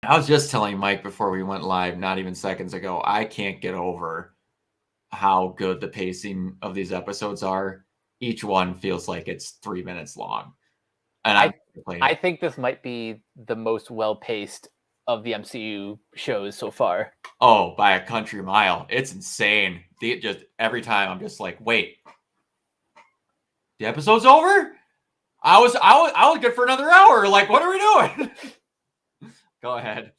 I was just telling Mike before we went live, not even seconds ago, I can't get over how good the pacing of these episodes are. Each one feels like it's 3 minutes long. And I'm I think this might be the most well-paced of the MCU shows so far. Oh, by a country mile. It's insane. Just every time I'm just like, wait. The episode's over? I was good for another hour. Like, what are we doing? Go ahead.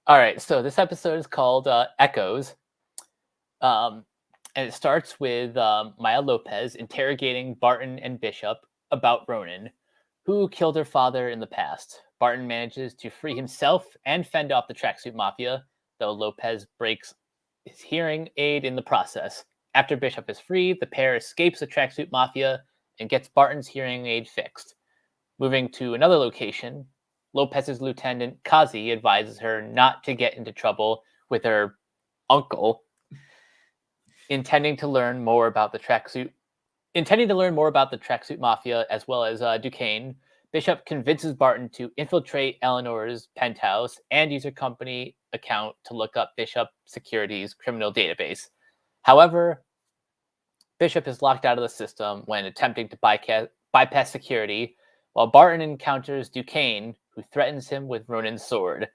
All right, so this episode is called Echoes. And it starts with Maya Lopez interrogating Barton and Bishop about Ronan, who killed her father in the past. Barton manages to free himself and fend off the tracksuit mafia, though Lopez breaks his hearing aid in the process. After Bishop is freed, the pair escapes the tracksuit mafia and gets Barton's hearing aid fixed. Moving to another location, Lopez's lieutenant Kazi advises her not to get into trouble with her uncle, intending to learn more about the tracksuit mafia as well as Duquesne. Bishop convinces Barton to infiltrate Eleanor's penthouse and use her company account to look up Bishop Security's criminal database. However, Bishop is locked out of the system when attempting to bypass security, while Barton encounters Duquesne, who threatens him with Ronan's sword.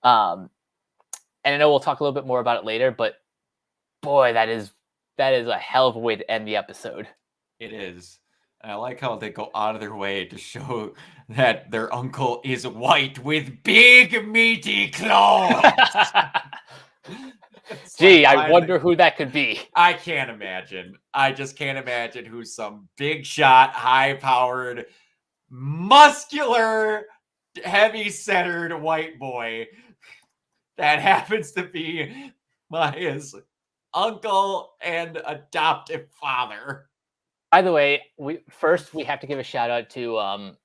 And I know we'll talk a little bit more about it later, but boy, that is a hell of a way to end the episode. It is. And I like how they go out of their way to show that their uncle is white with big meaty claws. Gee, like, I wonder who that could be. I can't imagine. I just can't imagine who's some big shot, high-powered, muscular, heavy-centered white boy that happens to be his uncle and adoptive father. By the way, we have to give a shout out to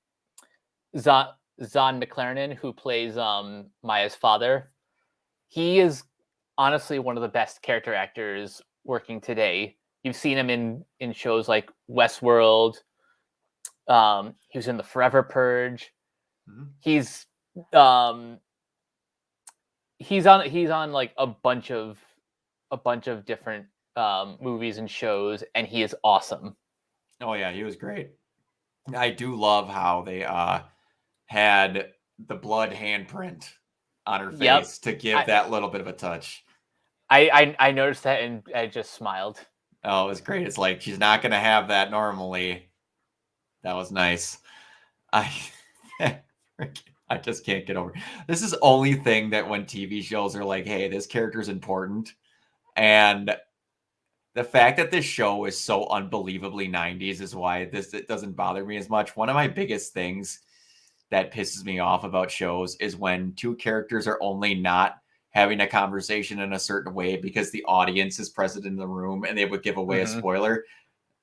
Zahn McClarnon, who plays Maya's father. He is honestly one of the best character actors working today. You've seen him in shows like Westworld. He was in The Forever Purge. Mm-hmm. He's on like a bunch of different movies and shows, and he is awesome. Oh yeah, he was great. I do love how they had the blood handprint on her face to give that little bit of a touch. I noticed that and I just smiled. Oh, it was great. It's like she's not gonna have that normally. That was nice. I just can't get over. This is the only thing that when TV shows are like, hey, this character's important. And the fact that this show is so unbelievably 90s is why it doesn't bother me as much. One of my biggest things that pisses me off about shows is when two characters are only not having a conversation in a certain way because the audience is present in the room and they would give away a spoiler.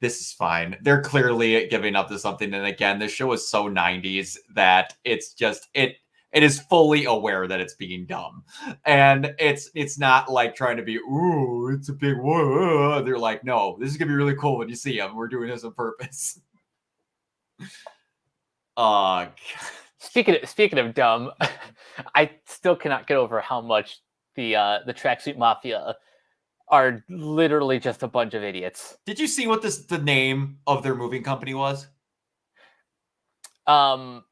This is fine. They're clearly giving up to something. And again, this show is so 90s that it's just, it is fully aware that it's being dumb. And it's not like trying to be, ooh, it's a big whoa. They're like, no, this is going to be really cool when you see them. We're doing this on purpose. Speaking of dumb, I still cannot get over how much the tracksuit mafia are literally just a bunch of idiots. Did you see what the name of their moving company was? I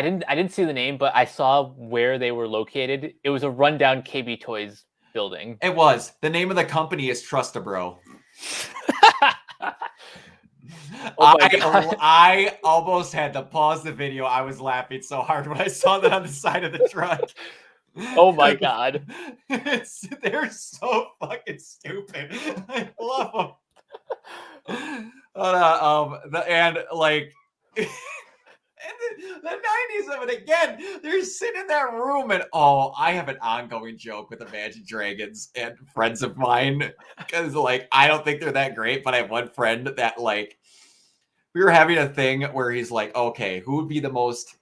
didn't see the name, but I saw where they were located. It was a rundown KB Toys building. It was. The name of the company is Trust-A-Bro. I almost had to pause the video. I was laughing so hard when I saw that on the side of the truck. Oh my god. They're so fucking stupid. I love them. And the 90s of it again, they're sitting in that room and I have an ongoing joke with Imagine Dragons and friends of mine because I don't think they're that great, but I have one friend that we were having a thing where he's like, okay, who would be the most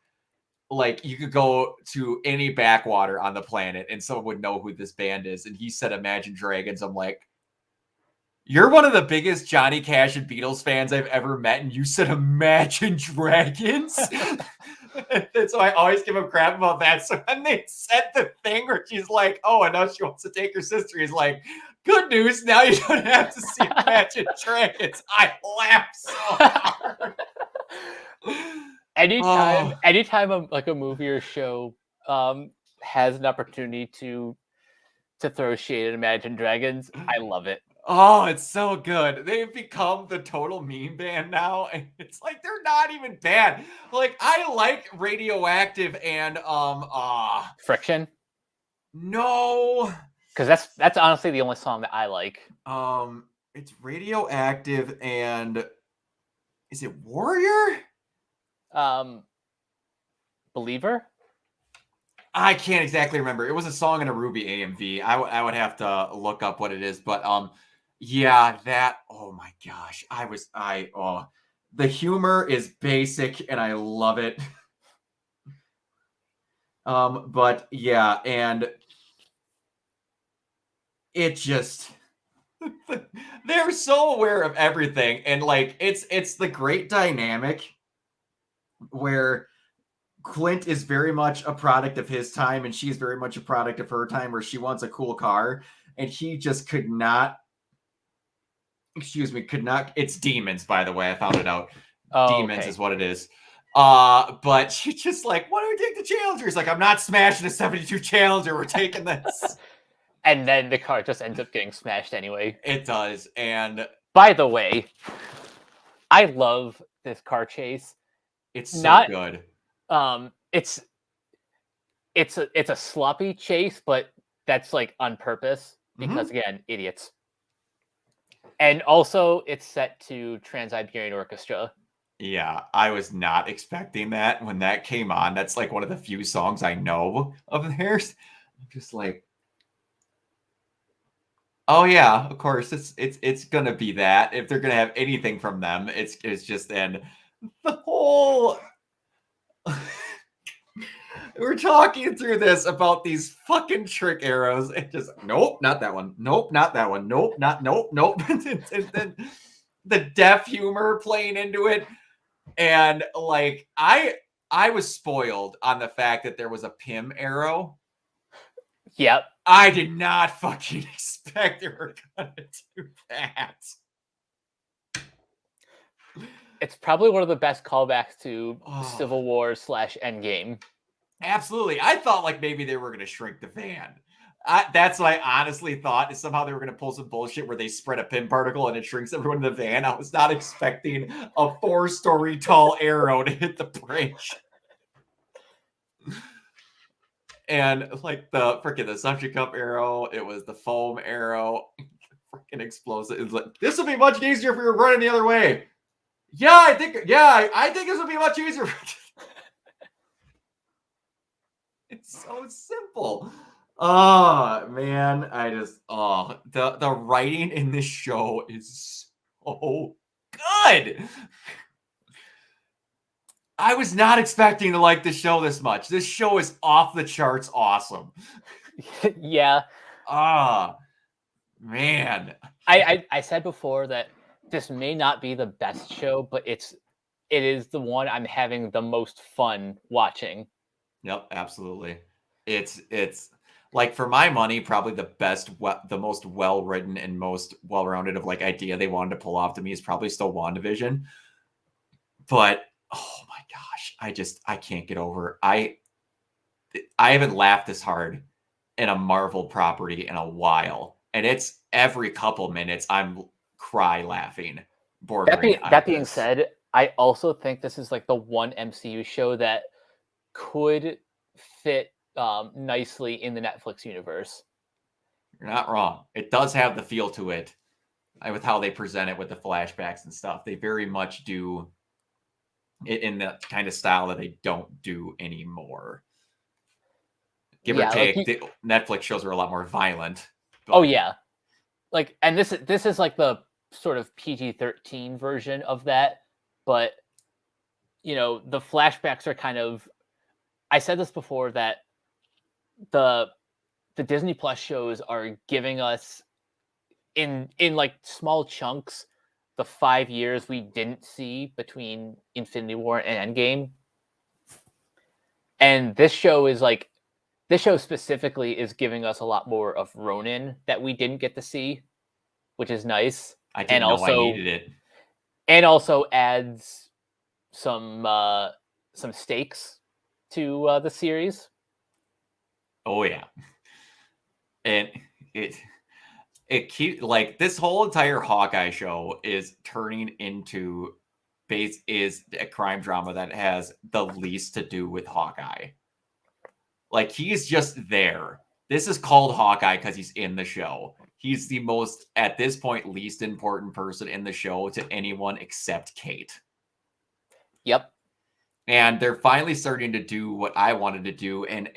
you could go to any backwater on the planet and someone would know who this band is, and he said Imagine Dragons. I'm like, you're one of the biggest Johnny Cash and Beatles fans I've ever met, and you said Imagine Dragons? And so I always give him crap about that. So when they said the thing where she's like, "Oh, and now she wants to take her sister," he's like, "Good news, now you don't have to see Imagine Dragons." I laugh so hard. anytime Oh, anytime a movie or show has an opportunity to throw shade at Imagine Dragons, I love it. oh, it's so good. They've become the total meme band now, and it's like they're not even bad. Like I like Radioactive and Friction, no. because that's honestly the only song that I like. It's Radioactive and is it Warrior? Um, Believer. I can't exactly remember. It was a song in a Ruby AMV. I would have to look up what it is, but yeah, that oh my gosh. The humor is basic and I love it. But yeah, and it just they're so aware of everything and like it's the great dynamic where Clint is very much a product of his time and she's very much a product of her time where she wants a cool car and he just could not it's demons by the way I found it out. Oh, Demons okay. is what it is. But she's just like, why don't we take the Challenger? He's like, I'm not smashing a 72 Challenger, we're taking this. And then the car just ends up getting smashed anyway. It does. And By the way, I love this car chase. it's so Not good. it's a sloppy chase, but that's like on purpose because again, idiots. And also it's set to Trans-Siberian Orchestra. Yeah, I was not expecting that when that came on. That's like one of the few songs I know of theirs. I'm just like, oh yeah, of course it's gonna be that. If they're gonna have anything from them, it's just and the whole we're talking through this about these fucking trick arrows and just nope, not that one. Nope, not that one. Nope, not nope. And then the deaf humor playing into it. And like I was spoiled on the fact that there was a Pym arrow. Yep. I did not fucking expect they were gonna do that. It's probably one of the best callbacks to Oh, Civil War / Endgame. absolutely. I thought like maybe they were gonna shrink the van. That's what I honestly thought is somehow they were going to pull some bullshit where they spread a pin particle and it shrinks everyone in the van. I was not expecting a 4-story tall arrow to hit the bridge. And like the suction cup arrow, it was the foam arrow, freaking explosive. It's like this will be much easier if we were running the other way. Yeah, I think this would be much easier. It's so simple. Oh man, the writing in this show is so good. I was not expecting to like this show this much. This show is off the charts awesome. Yeah. Man. I said before that this may not be the best show, but it is the one I'm having the most fun watching. Yep, absolutely. It's like for my money, probably the most well written and most well rounded of like idea they wanted to pull off to me is probably still WandaVision. But oh my gosh, I can't get over. I haven't laughed this hard in a Marvel property in a while, and it's every couple minutes I'm cry laughing. That being said, I also think this is like the one MCU show that could fit nicely in the Netflix universe. You're not wrong. It does have the feel to it with how they present it with the flashbacks and stuff. They very much do it in the kind of style that they don't do anymore. Give or take, the Netflix shows are a lot more violent. Oh yeah, like, and this is like the sort of PG-13 version of that, but you know the flashbacks are kind of. I said this before that the Disney Plus shows are giving us in like small chunks the 5 years we didn't see between Infinity War and Endgame. And this show specifically is giving us a lot more of Ronin that we didn't get to see, which is nice. I didn't know I needed it. And also adds some stakes to the series. Oh yeah, and it keeps like this whole entire Hawkeye show is turning into is a crime drama that has the least to do with Hawkeye. Like he's just there. This is called Hawkeye because he's in the show. He's the most, at this point, least important person in the show to anyone except Kate. Yep. And they're finally starting to do what I wanted to do. And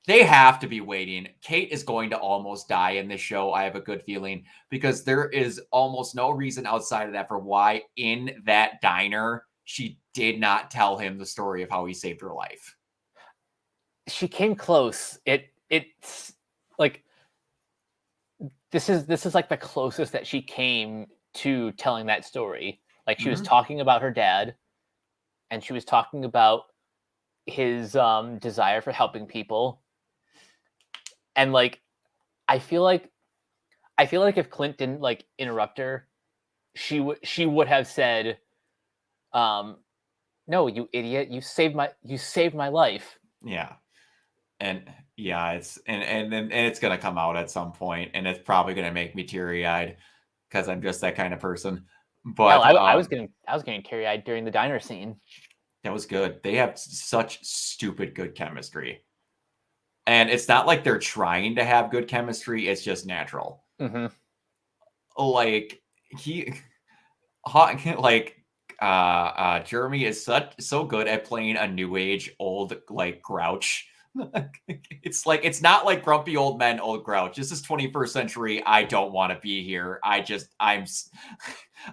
they have to be waiting. Kate is going to almost die in this show. I have a good feeling because there is almost no reason outside of that for why in that diner she did not tell him the story of how he saved her life. She came close. It's like this is like the closest that she came to telling that story. Like she was talking about her dad, and she was talking about his desire for helping people. And like I feel like if Clint didn't like interrupt her, she would have said, no, you idiot, you saved my life. Yeah. And yeah, it's and it's gonna come out at some point, and it's probably gonna make me teary-eyed because I'm just that kind of person. But I was getting teary-eyed during the diner scene. That was good. They have such stupid good chemistry. And it's not like they're trying to have good chemistry, it's just natural. Mm-hmm. Like Jeremy is so good at playing a new age old like grouch. It's not like grumpy old men old grouch. This is 21st century. I don't want to be here. I'm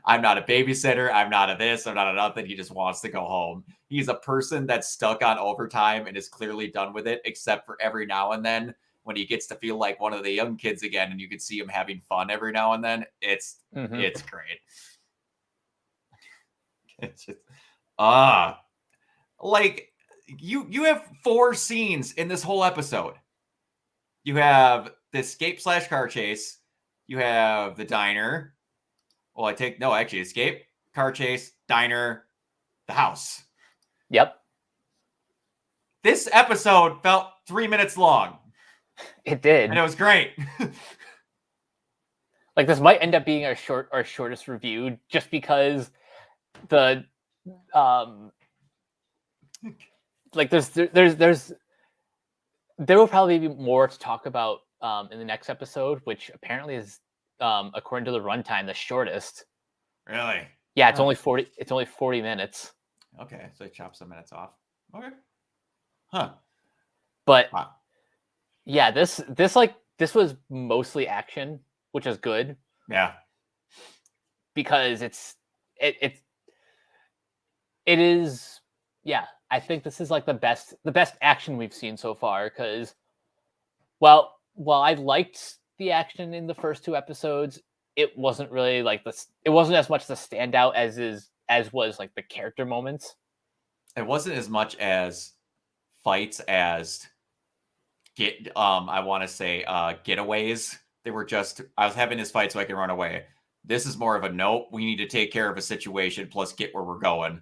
not a babysitter. I'm not a this. I'm not a nothing. He just wants to go home. He's a person that's stuck on overtime and is clearly done with it, except for every now and then when he gets to feel like one of the young kids again, and you can see him having fun every now and then. It's great. It's just like you have 4 scenes in this whole episode. You have the escape / car chase. You have the diner. Well, escape, car chase, diner, the house. Yep. This episode felt 3 minutes long. It did. And it was great. Like this might end up being our shortest review just because the like there will probably be more to talk about in the next episode, which apparently is according to the runtime the shortest. Really? Yeah, it's only 40 minutes. Okay, so they chop some minutes off. Okay. Huh. But yeah, this was mostly action, which is good. Yeah. Because it is, yeah, I think this is like the best action we've seen so far, because while I liked the action in the first 2 episodes, it wasn't really like it wasn't as much the standout as was like the character moments. It wasn't as much as fights as I want to say getaways. They were just, I was having this fight so I can run away. This is more of a nope, we need to take care of a situation plus get where we're going.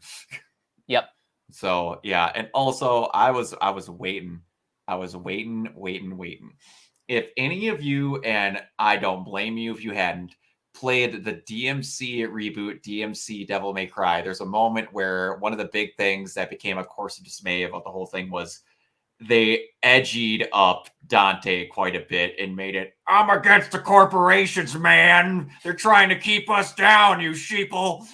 Yep. So yeah, and also I was waiting. If any of you, and I don't blame you if you hadn't, played the DMC reboot, DMC Devil May Cry, there's a moment where one of the big things that became a course of dismay about the whole thing was they edgied up Dante quite a bit and made it, I'm against the corporations, man. They're trying to keep us down, you sheeple.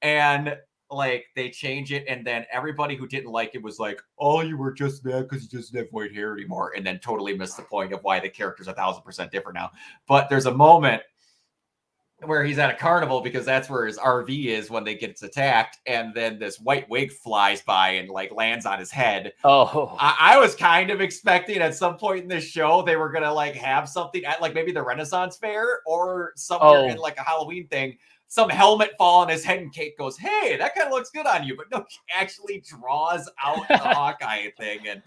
And like they change it, and then everybody who didn't like it was like, oh, you were just mad because he doesn't have white hair anymore, and then totally missed the point of why the character's 1,000% different now. But there's a moment where he's at a carnival because that's where his RV is when they get attacked, and then this white wig flies by and like lands on his head. Oh, I was kind of expecting at some point in this show they were gonna like have something at like maybe the Renaissance Fair or somewhere in like a Halloween thing some helmet fall on his head, and Kate goes, "Hey, that kind of looks good on you." But no, she actually draws out the Hawkeye thing, and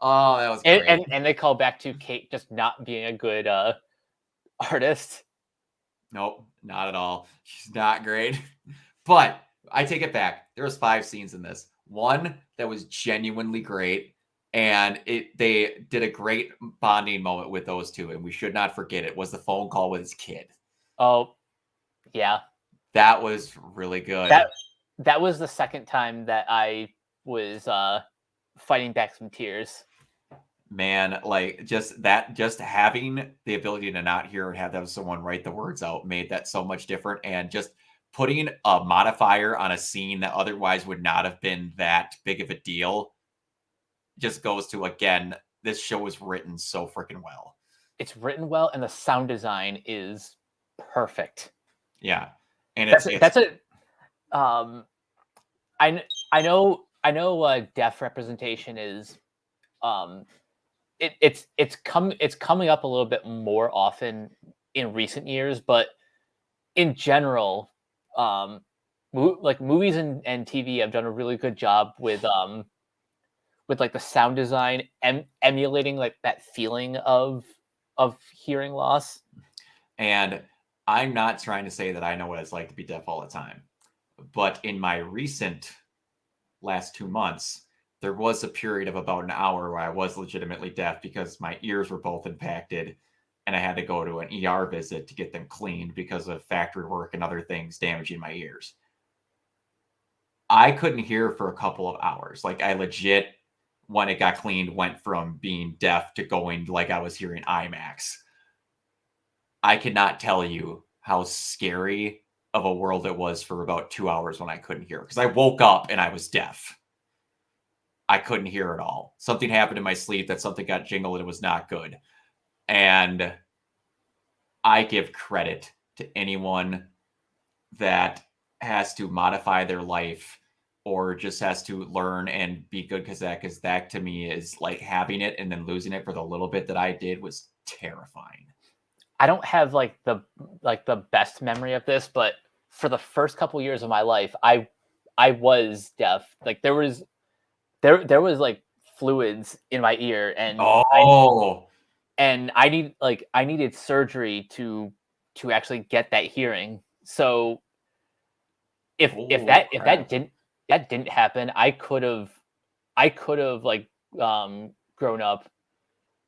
oh, that was great. And they call back to Kate just not being a good artist. Nope, not at all. She's not great. But I take it back. There was 5 scenes in this. One that was genuinely great, and they did a great bonding moment with those two, and we should not forget it, was the phone call with his kid. Oh, yeah. That was really good. That was the second time that I was fighting back some tears. Man, like just having the ability to not hear and have someone write the words out made that so much different. And just putting a modifier on a scene that otherwise would not have been that big of a deal just goes to, again, this show is written so freaking well. It's written well, and the sound design is perfect. Yeah, and I know deaf representation is it's coming up a little bit more often in recent years, but in general, like movies and TV have done a really good job with like the sound design emulating like that feeling of hearing loss. And I'm not trying to say that I know what it's like to be deaf all the time, but in my recent last 2 months, there was a period of about an hour where I was legitimately deaf because my ears were both impacted, and I had to go to an ER visit to get them cleaned because of factory work and other things damaging my ears. I couldn't hear for a couple of hours. Like, I legit, when it got cleaned, went from being deaf to going like I was hearing IMAX. I cannot tell you how scary of a world it was for about 2 hours when I couldn't hear, because I woke up and I was deaf. I couldn't hear at all. Something happened in my sleep that something got jingled and it was not good. And I give credit to anyone that has to modify their life or just has to learn and be good, because that to me is like having it and then losing it for the little bit that I did was terrifying. I don't have like the best memory of this, but for the first couple years of my life, I was deaf. Like there was like fluids in my ear, and I needed surgery to actually get that hearing. So if that didn't happen, I could have like grown up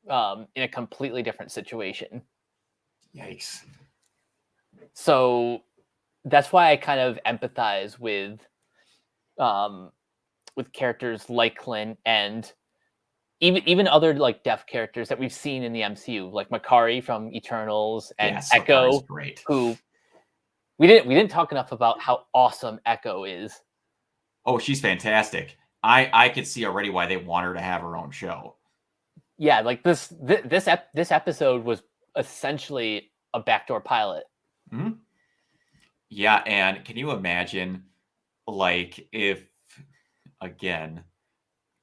in a completely different situation. Yikes. So that's why I kind of empathize with characters like Clint and even other like deaf characters that we've seen in the MCU, like Makari from Eternals and Echo, great. who we didn't talk enough about how awesome Echo is. Oh, she's fantastic. I could see already why they want her to have her own show. Yeah, like this episode was essentially a backdoor pilot. Mm-hmm. Yeah, and can you imagine, like, if, again,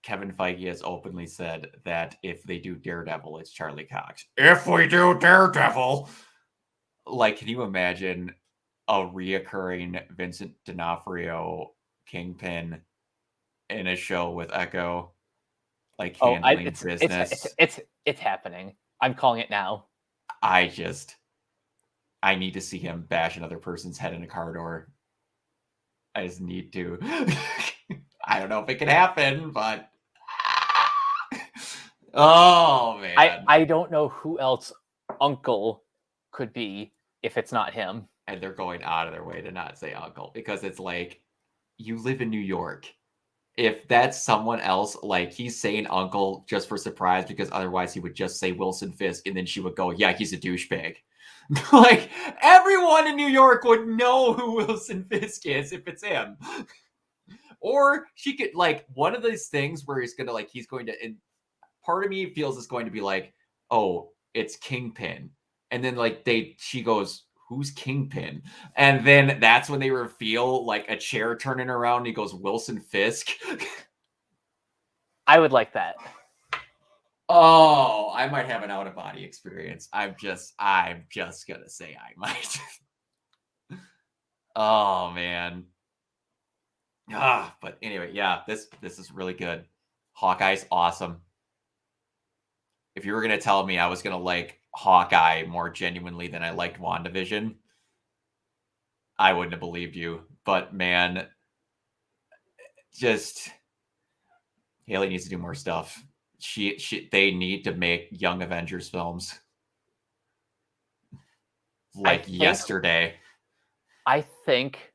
Kevin Feige has openly said that if they do Daredevil, it's Charlie Cox. If we do Daredevil, like, can you imagine a reoccurring Vincent D'Onofrio Kingpin in a show with Echo, like handling business? It's happening. I'm calling it now. I need to see him bash another person's head in a car door. I just need to. I don't know if it can happen, but oh man, I don't know who else Uncle could be if it's not him. And they're going out of their way to not say Uncle, because it's like, you live in New York. If that's someone else, like, he's saying Uncle just for surprise, because otherwise he would just say Wilson Fisk, and then she would go, yeah, he's a douchebag. Like, everyone in New York would know who Wilson Fisk is if it's him. Or she could, like, one of these things where he's going to, and part of me feels it's going to be like, oh, it's Kingpin. And then, like, she goes, who's Kingpin? And then that's when they reveal, like, a chair turning around, and he goes, Wilson Fisk. I would like that. Oh, I might have an out-of-body experience. I'm just gonna say I might. Oh man. But anyway, yeah, this is really good. Hawkeye's awesome. If you were gonna tell me I was gonna like Hawkeye more genuinely than I liked WandaVision, I wouldn't have believed you. But man, just Haley needs to do more stuff. They need to make Young Avengers films like yesterday. I think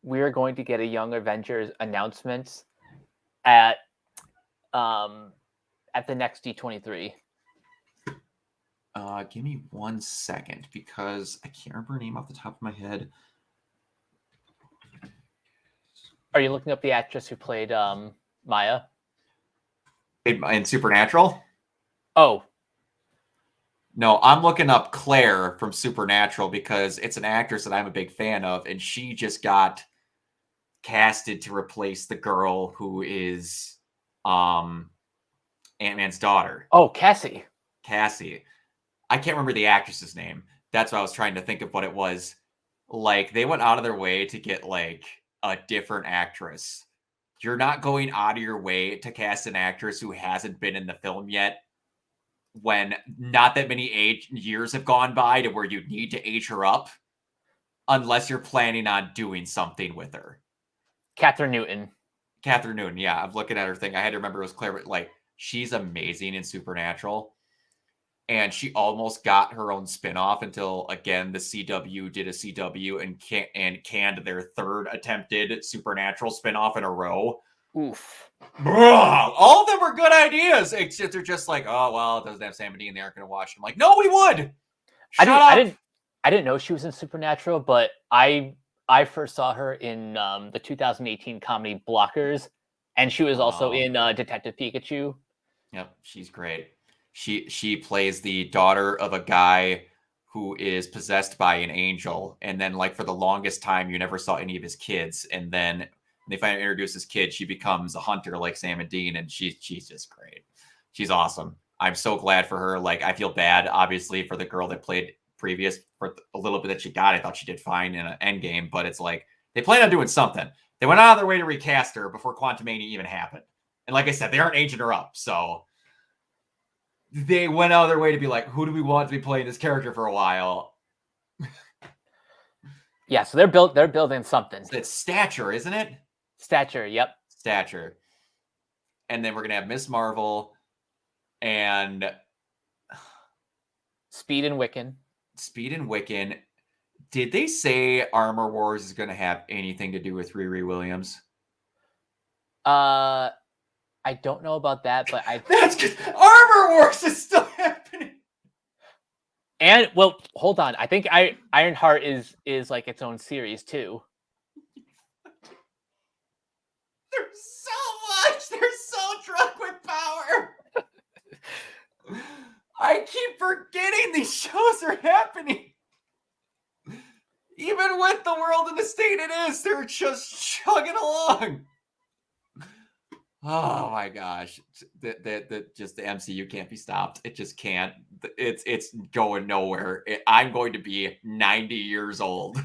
we're going to get a Young Avengers announcement at the next D23. Give me 1 second because I can't remember her name off the top of my head. Are you looking up the actress who played Maya in Supernatural? Oh, no, I'm looking up Claire from Supernatural because it's an actress that I'm a big fan of, and she just got casted to replace the girl who is Ant-Man's daughter. Oh, Cassie. I can't remember the actress's name. That's why I was trying to think of what it was. Like, they went out of their way to get, like, a different actress. You're not going out of your way to cast an actress who hasn't been in the film yet when not that many years have gone by to where you need to age her up unless you're planning on doing something with her. Catherine Newton, yeah. I'm looking at her thing. I had to remember it was Claire, but like, she's amazing in Supernatural. And she almost got her own spinoff until, again, the CW did a CW and canned their third attempted Supernatural spinoff in a row. Oof. All of them were good ideas. Except they're just like, oh, well, it doesn't have Sam and Dean. They aren't going to watch it. I'm like, no, we would. I didn't know she was in Supernatural, but I first saw her in the 2018 comedy Blockers, and she was also in Detective Pikachu. Yep, she's great. She plays the daughter of a guy who is possessed by an angel, and then like for the longest time you never saw any of his kids, and then when they finally introduce his kid, she becomes a hunter like Sam and Dean, and she's just great. She's awesome. I'm so glad for her. Like, I feel bad obviously for the girl that played previous for a little bit that she got. I thought she did fine in an Endgame, but it's like they plan on doing something. They went out of their way to recast her before Quantumania even happened, and like I said, they aren't aging her up, so they went out of their way to be like, who do we want to be playing this character for a while? Yeah, so they're building something. It's Stature, isn't it? Stature, yep. Stature. And then we're gonna have Miss Marvel and Speed and Wiccan. Did they say Armor Wars is gonna have anything to do with Riri Williams? I don't know about that, but that's good. Armor Wars is still happening. And well, hold on. I think Ironheart is like its own series too. There's so much. They're so drunk with power. I keep forgetting these shows are happening. Even with the world in the state it is, they're just chugging along. Oh my gosh. Just the MCU can't be stopped. It just can't. It's going nowhere. I'm going to be 90 years old.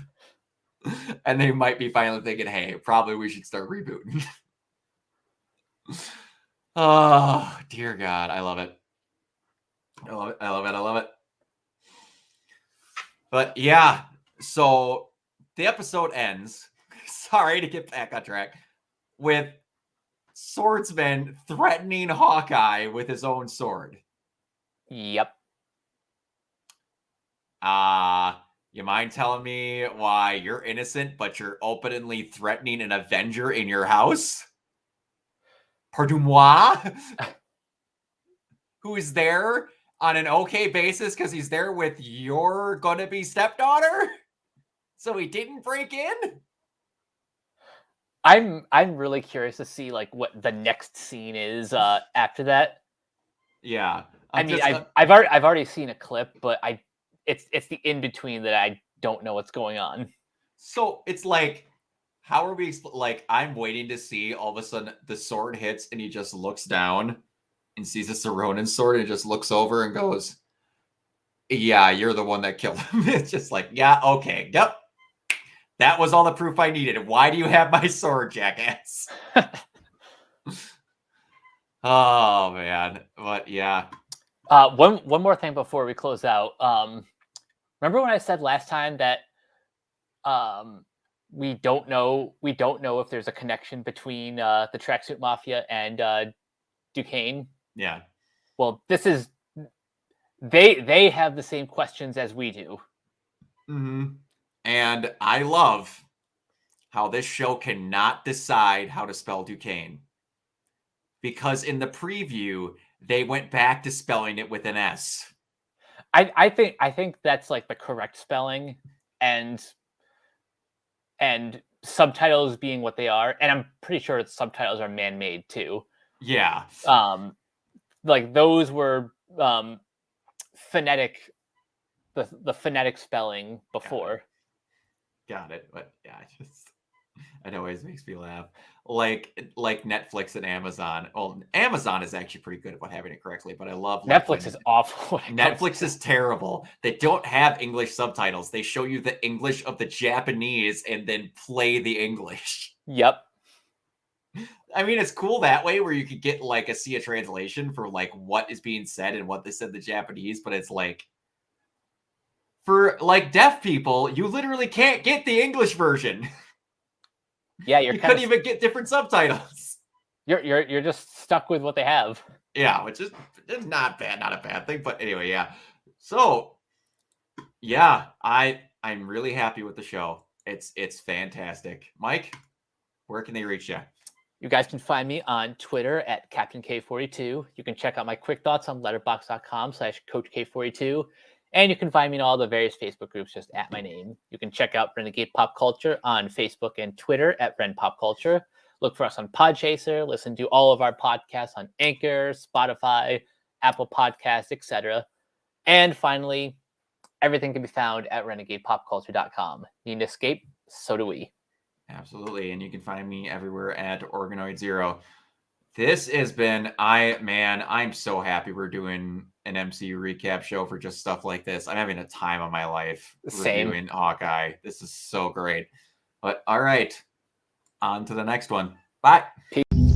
And they might be finally thinking, hey, probably we should start rebooting. Oh, dear God. I love it. I love it. But yeah, so the episode ends. Sorry to get back on track. With Swordsman threatening Hawkeye with his own sword. Yep. You mind telling me why you're innocent, but you're openly threatening an Avenger in your house? Pardon-moi? Who is there on an okay basis because he's there with your gonna-be stepdaughter? So he didn't break in? I'm really curious to see like what the next scene is after that. Yeah. I've already seen a clip, but it's the in between that I don't know what's going on. So it's like, how are we like? I'm waiting to see all of a sudden the sword hits and he just looks down and sees a Ronin sword and just looks over and goes, "Yeah, you're the one that killed him." It's just like, yeah, okay, yep. That was all the proof I needed. Why do you have my sword, jackass? Oh man, but yeah. One more thing before we close out. Remember when I said last time that we don't know if there's a connection between the Tracksuit Mafia and Duquesne? Yeah. Well, this is they have the same questions as we do. Mm-hmm. And I love how this show cannot decide how to spell Duquesne. Because in the preview, they went back to spelling it with an S. I think that's like the correct spelling, and subtitles being what they are, and I'm pretty sure subtitles are man-made too. Yeah. Like those were phonetic, the phonetic spelling before. Got it. But yeah, it always makes me laugh. Like Netflix and Amazon. Well, Amazon is actually pretty good about having it correctly, but I love Netflix is awful. Netflix is terrible. They don't have English subtitles. They show you the English of the Japanese and then play the English. Yep. I mean, it's cool that way where you could get like see a translation for like what is being said and what they said in the Japanese, but it's like for like deaf people, you literally can't get the English version. Yeah, you couldn't even get different subtitles. You're just stuck with what they have. Yeah, which is not bad, not a bad thing. But anyway, yeah. So yeah, I'm really happy with the show. It's fantastic. Mike, where can they reach you? You guys can find me on Twitter at Captain K42. You can check out my quick thoughts on letterboxd.com/CoachK42. And you can find me in all the various Facebook groups just at my name. You can check out Renegade Pop Culture on Facebook and Twitter at Ren Pop Culture. Look for us on Podchaser. Listen to all of our podcasts on Anchor, Spotify, Apple Podcasts, etc. And finally, everything can be found at renegadepopculture.com. Need an escape? So do we. Absolutely. And you can find me everywhere at Organoid Zero. This has been, I'm so happy we're doing an MCU recap show for just stuff like this. I'm having a time of my life reviewing Hawkeye. This is so great. But all right, on to the next one. Bye. Peace.